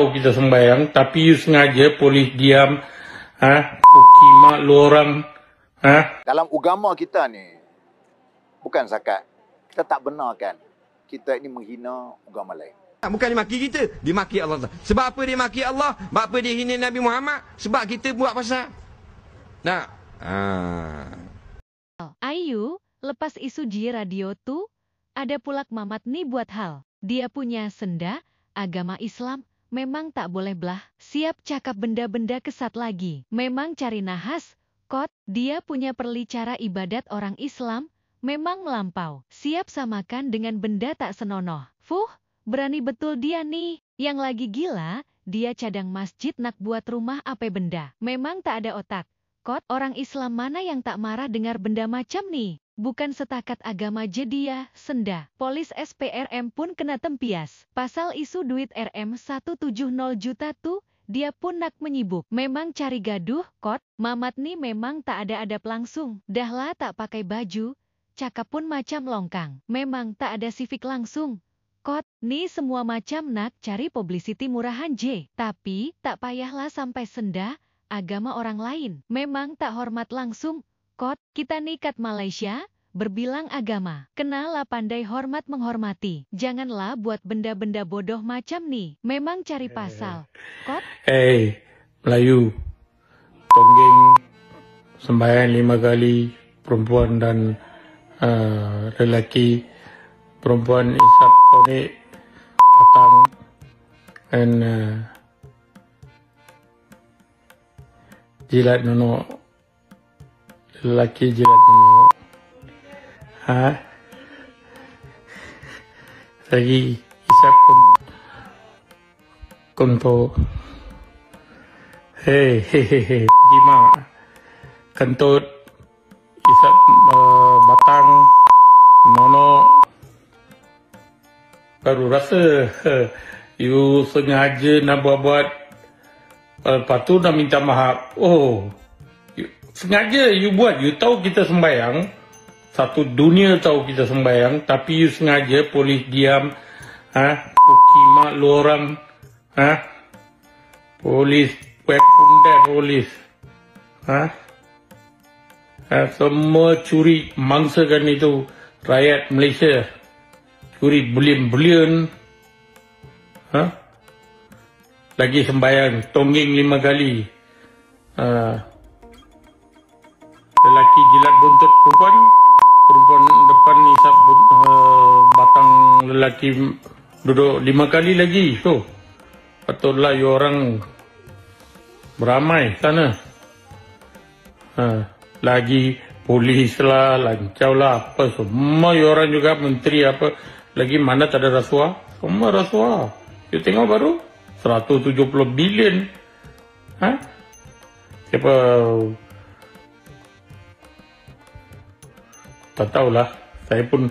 kita sembahyang, tapi you sengaja polis diam, Ukimak lu orang, Dalam agama kita ni, bukan zakat, kita tak benarkan kita ini menghina agama lain. Bukan dia maki kita, dia maki Allah. Sebab apa dia maki Allah? Sebab apa dia hina Nabi Muhammad? Sebab kita buat pasal. Nah. Ayu, lepas isu Ji Radio tu, ada pula Mamat nih buat hal. Dia punya senda, agama Islam, memang tak boleh belah. Siap cakap benda-benda kesat lagi. Memang cari nahas, kot, dia punya perli cara ibadat orang Islam, memang melampau. Siap samakan dengan benda tak senonoh. Berani betul dia nih. Yang lagi gila, dia cadang masjid nak buat rumah apa benda. Memang tak ada otak. Kot, orang Islam mana yang tak marah dengar benda macam nih? Bukan setakat agama je dia, senda. Polis SPRM pun kena tempias. Pasal isu duit RM 170 juta tuh, dia pun nak menyibuk. Memang cari gaduh, kot. Mamat nih memang tak ada adab langsung. Dahlah tak pakai baju, cakap pun macam longkang. Memang tak ada sifik langsung. Kot, nih semua macam nak cari publicity murahan je. Tapi, tak payahlah sampai senda, agama orang lain. Memang tak hormat langsung. Kot, kita nikat Malaysia, berbilang agama. Kenalah pandai hormat menghormati. Janganlah buat benda-benda bodoh macam nih. Memang cari pasal. Kot? Melayu. Tonggeng sembahyang 5 kali, perempuan dan lelaki. Perempuan isap konek, patang, dan jilat nono. Lelaki jilat nono. Lagi isap konto. Gimana? Kentut, isap batang, nono. Baru rasa you sengaja nak buat lepas tu nak minta maaf. Sengaja you buat. You tahu kita sembahyang, satu dunia tahu kita sembahyang, tapi you sengaja polis diam, Ukimak lu orang, polis polis, semua curi mangsakan itu rakyat Malaysia. Curi bilion-bilion, lagi sembahyang tonggeng 5 kali, lelaki jilat buntut perempuan, perempuan depan isap batang lelaki duduk 5 kali lagi. So, patutlah you orang beramai sana. Lagi polis lah, lancau lah, apa semua you orang juga menteri apa. Lagi mana tak ada rasuah? Semua rasuah. You tengok baru 170 bilion. Siapa? Tak tahulah. Saya pun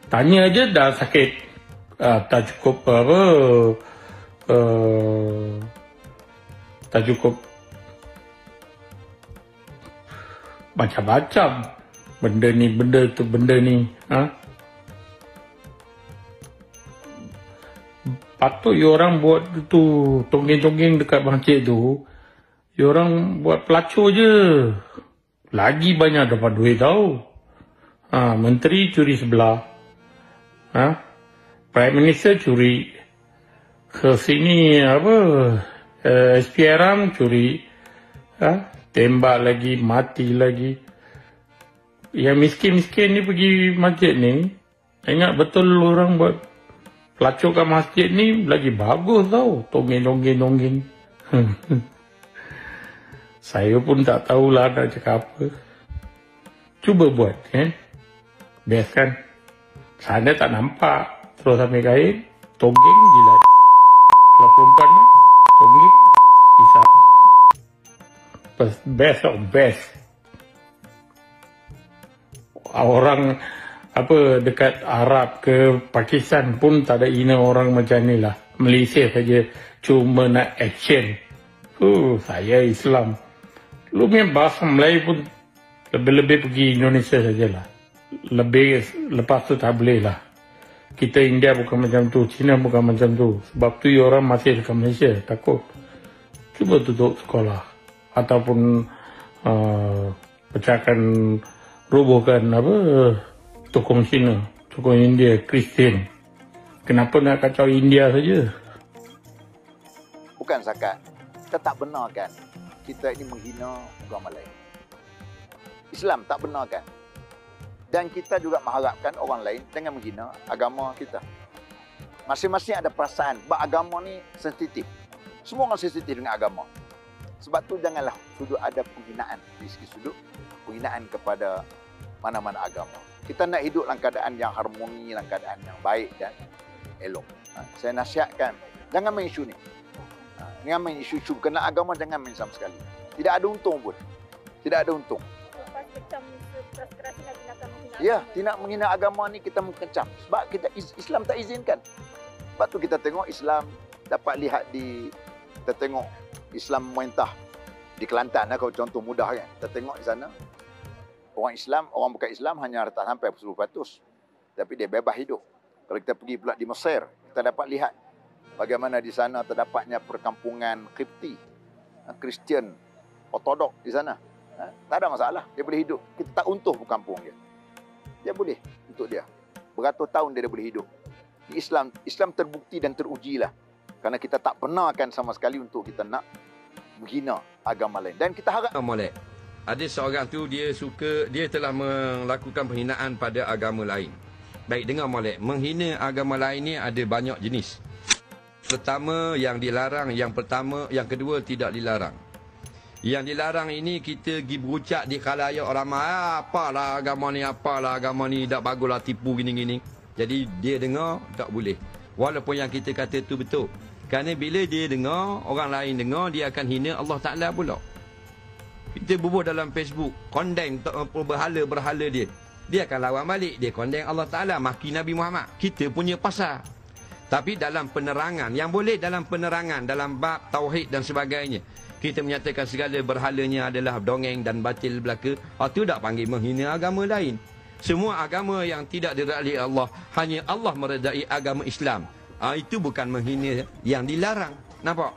tanya aja dah sakit. Tak cukup apa? Tak cukup macam-macam. Benda ni, benda tu, benda ni. Patut you orang buat tu tonggeng-tonggeng dekat masjid tu, you orang buat pelacur je. Lagi banyak dapat duit tau. Menteri curi sebelah. Prime Minister curi. Ke sini apa? SPRM curi. Tembak lagi, mati lagi. Yang miskin-miskin ni pergi masjid ni, ingat betul orang buat pelacur kat masjid ni lagi bagus tau. Tonggeng. Saya pun tak tahulah nak cakap apa. Cuba buat, kan? Best kan? Sana tak nampak. Terus sampai kain, tonggeng jilat. Kalau perempuan, tonggeng isap. Best of best. Orang apa dekat Arab ke Pakistan pun tak ada hina orang macam ni lah. Malaysia saja cuma nak action. Saya Islam. Lu punya bahasa Melayu pun lebih-lebih pergi Indonesia sajalah. Lebih lepas tu tak boleh lah. Kita India bukan macam tu, China bukan macam tu. Sebab tu orang masih dekat Malaysia, takut. Cuba tutup sekolah. Ataupun pecahkan, robohkan tokong China, tokong India, Kristian. Kenapa nak kacau India saja? Bukan zakat. Kita tak benarkan kita ini menghina agama lain. Islam tak benarkan. Dan kita juga mengharapkan orang lain jangan menghina agama kita. Masing-masing ada perasaan. Sebab agama ni sensitif. Semua orang sensitif dengan agama. Sebab tu janganlah sudut ada penghinaan. Di segi sudut penghinaan kepada mana-mana agama. Kita nak hidup dalam keadaan yang harmoni, dalam keadaan yang baik dan elok. Saya nasihatkan, jangan main isu ni. Jangan main isu-isu kena agama, jangan main sama sekali. Tidak ada untung pun. Tidak ada untung. Ya, tidak menghina agama ni kita mengkecam. Sebab kita Islam tak izinkan. Sebab tu kita tengok Islam dapat lihat kita tengok Islam memerintah di Kelantan lah, kalau contoh mudah kan. Kita tengok di sana orang Islam, orang bukan Islam hanya tak sampai 10%. Tapi dia bebas hidup. Kalau kita pergi pula di Mesir, kita dapat lihat bagaimana di sana terdapatnya perkampungan Kipti, Kristian, Ortodok di sana. Tak ada masalah, dia boleh hidup. Kita tak untuh kampung dia. Dia boleh untuk dia. Beratus tahun dia boleh hidup. Di Islam terbukti dan teruji lah. Kerana kita tak benarkan sama sekali untuk kita nak menghina agama lain. Dan kita harap... Molek, ada seorang tu dia telah melakukan penghinaan pada agama lain. Baik, dengar Molek, menghina agama lain ni ada banyak jenis. Pertama yang dilarang, yang kedua tidak dilarang. Yang dilarang ini kita pergi berucap di khalayak ramai, apalah agama ni, tak baguslah, tipu gini-gini. Jadi dia dengar, tak boleh. Walaupun yang kita kata tu betul. Kerana bila dia dengar, orang lain dengar, dia akan hina Allah Ta'ala pula. Kita bubuh dalam Facebook, condemn berhala dia. Dia akan lawan balik, dia condemn Allah Ta'ala, maki Nabi Muhammad. Kita punya pasal. Tapi dalam penerangan, yang boleh dalam penerangan, dalam bab tauhid dan sebagainya, kita menyatakan segala berhalanya adalah dongeng dan batil belaka. Itu tak panggil menghina agama lain. Semua agama yang tidak diredai Allah, hanya Allah meredai agama Islam. Itu bukan menghina yang dilarang. Nampak?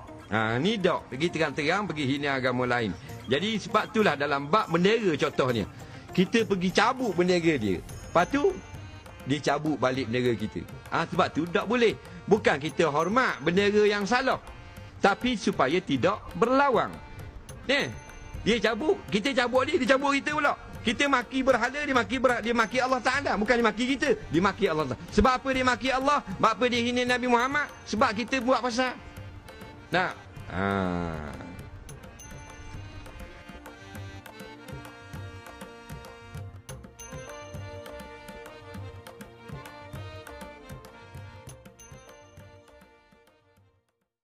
Ni tak. Pergi terang-terang pergi hina agama lain. Jadi sebab itulah dalam bab bendera contohnya. Kita pergi cabut bendera dia. Lepas tu, dia cabut balik bendera kita. Sebab tu tak boleh. Bukan kita hormat bendera yang salah. Tapi supaya tidak berlawang. Dia cabut, kita cabut dia cabut kita pula. Kita maki berhala, dia maki Allah Ta'ala. Bukan dia maki kita, dia maki Allah Ta'ala. Sebab apa dia maki Allah? Sebab apa dia hina Nabi Muhammad? Sebab kita buat pasal. Nah.